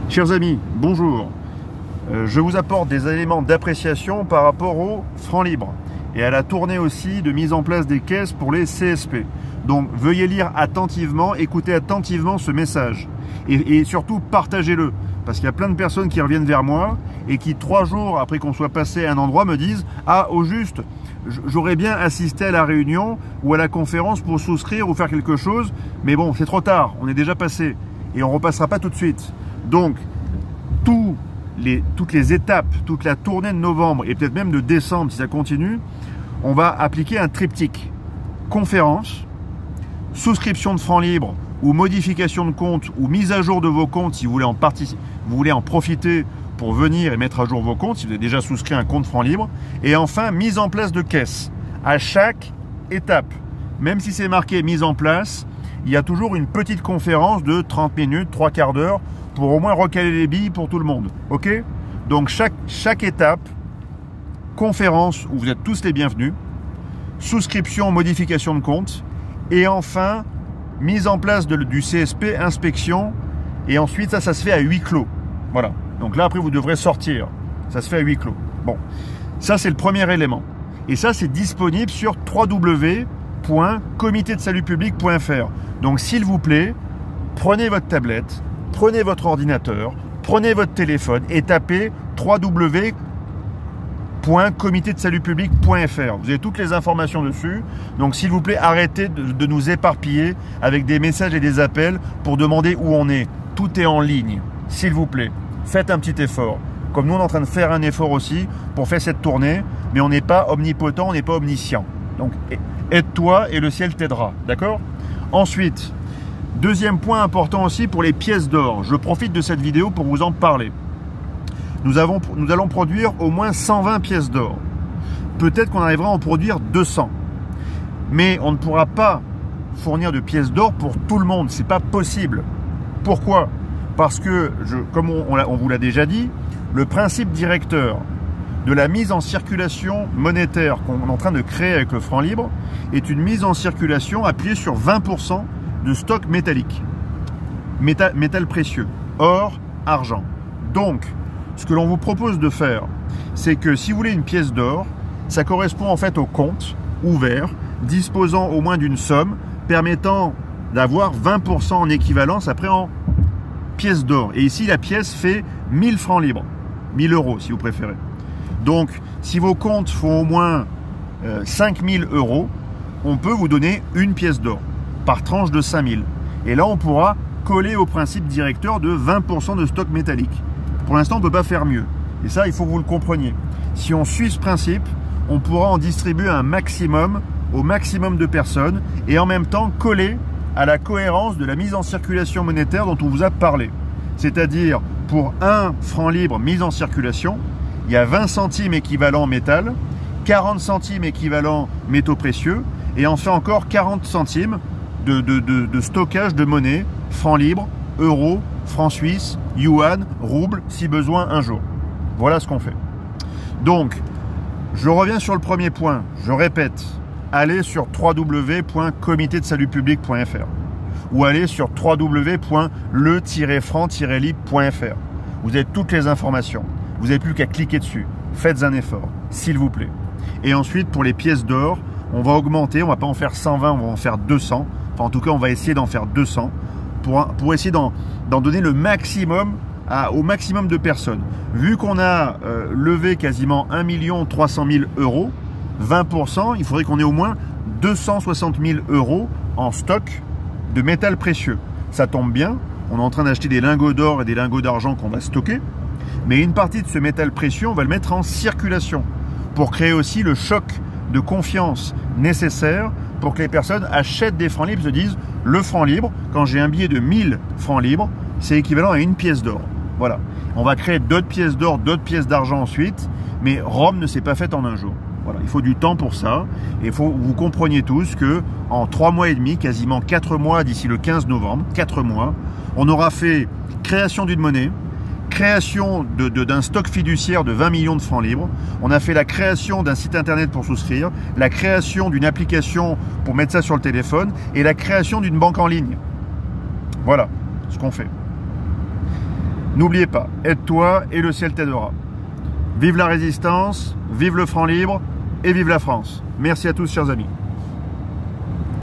Chers amis, bonjour. Je vous apporte des éléments d'appréciation par rapport au franc libre et à la tournée aussi de mise en place des caisses pour les CSP. Donc veuillez lire attentivement, écoutez attentivement ce message et surtout partagez-le, parce qu'il y a plein de personnes qui reviennent vers moi et qui 3 jours après qu'on soit passé à un endroit me disent « Ah, au juste, j'aurais bien assisté à la réunion ou à la conférence pour souscrire ou faire quelque chose, mais bon, c'est trop tard, on est déjà passé et on ne repassera pas tout de suite. » Donc, toutes les étapes, toute la tournée de novembre et peut-être même de décembre si ça continue, on va appliquer un triptyque. Conférence, souscription de francs libres ou modification de compte ou mise à jour de vos comptes si vous voulez en profiter pour venir et mettre à jour vos comptes si vous avez déjà souscrit un compte francs libres. Et enfin, mise en place de caisse. À chaque étape, même si c'est marqué mise en place, il y a toujours une petite conférence de 30 minutes, 3 quarts d'heure pour au moins recaler les billes pour tout le monde. Ok? Donc chaque étape, conférence où vous êtes tous les bienvenus, souscription, modification de compte, et enfin mise en place du CSP, inspection, et ensuite ça se fait à huis clos. Voilà. Donc là après vous devrez sortir. Ça se fait à huis clos. Bon, ça c'est le premier élément. Et ça c'est disponible sur www.comitédesalutpublic.fr. Donc s'il vous plaît, prenez votre tablette, prenez votre ordinateur, prenez votre téléphone et tapez www.comitédesalutpublic.fr. Vous avez toutes les informations dessus. Donc s'il vous plaît, arrêtez de nous éparpiller avec des messages et des appels pour demander où on est. Tout est en ligne. S'il vous plaît, faites un petit effort. Comme nous, on est en train de faire un effort aussi pour faire cette tournée, mais on n'est pas omnipotent, on n'est pas omniscient. Donc aide-toi et le ciel t'aidera. D'accord? Ensuite, deuxième point important aussi pour les pièces d'or. Je profite de cette vidéo pour vous en parler. Nous allons produire au moins 120 pièces d'or. Peut-être qu'on arrivera à en produire 200. Mais on ne pourra pas fournir de pièces d'or pour tout le monde. C'est pas possible. Pourquoi? Parce que, comme on vous l'a déjà dit, le principe directeur de la mise en circulation monétaire qu'on est en train de créer avec le franc libre est une mise en circulation appuyée sur 20% de stock métallique, métal précieux, or, argent. Donc, ce que l'on vous propose de faire, c'est que si vous voulez une pièce d'or, ça correspond en fait au compte ouvert, disposant au moins d'une somme, permettant d'avoir 20% en équivalence après en pièce d'or. Et ici, la pièce fait 1000 francs libres, 1000 euros si vous préférez. Donc, si vos comptes font au moins 5000 euros, on peut vous donner une pièce d'or par tranche de 5000. Et là, on pourra coller au principe directeur de 20% de stock métallique. Pour l'instant, on ne peut pas faire mieux. Et ça, il faut que vous le compreniez. Si on suit ce principe, on pourra en distribuer un maximum, au maximum de personnes, et en même temps coller à la cohérence de la mise en circulation monétaire dont on vous a parlé. C'est-à-dire, pour 1 franc libre mise en circulation, il y a 20 centimes équivalent métal, 40 centimes équivalent métaux précieux, et enfin encore 40 centimes de stockage de monnaie, francs libres, euros, francs suisses, yuan, rouble, si besoin un jour. Voilà ce qu'on fait. Donc, je reviens sur le premier point. Je répète, allez sur www.comitédesalutpublic.fr ou allez sur www.le-franc-libre.fr. Vous avez toutes les informations. Vous n'avez plus qu'à cliquer dessus. Faites un effort, s'il vous plaît. Et ensuite, pour les pièces d'or, on va augmenter. On ne va pas en faire 120, on va en faire 200. Enfin, en tout cas, on va essayer d'en faire 200 pour essayer d'en donner le maximum au maximum de personnes. Vu qu'on a levé quasiment 1 300 000 euros, 20%, il faudrait qu'on ait au moins 260 000 euros en stock de métal précieux. Ça tombe bien, on est en train d'acheter des lingots d'or et des lingots d'argent qu'on va stocker, mais une partie de ce métal précieux, on va le mettre en circulation pour créer aussi le choc de confiance nécessaire pour que les personnes achètent des francs libres, se disent le franc libre, quand j'ai un billet de 1000 francs libres, c'est équivalent à une pièce d'or. Voilà. On va créer d'autres pièces d'or, d'autres pièces d'argent ensuite, mais Rome ne s'est pas faite en un jour. Voilà. Il faut du temps pour ça, et il faut que vous compreniez tous que en 3 mois et demi, quasiment 4 mois d'ici le 15 novembre, 4 mois, on aura fait création d'une monnaie, création d'un stock fiduciaire de 20 millions de francs libres. On a fait la création d'un site internet pour souscrire, la création d'une application pour mettre ça sur le téléphone et la création d'une banque en ligne. Voilà ce qu'on fait. N'oubliez pas, aide-toi et le ciel t'aidera. Vive la résistance, vive le franc libre et vive la France. Merci à tous, chers amis.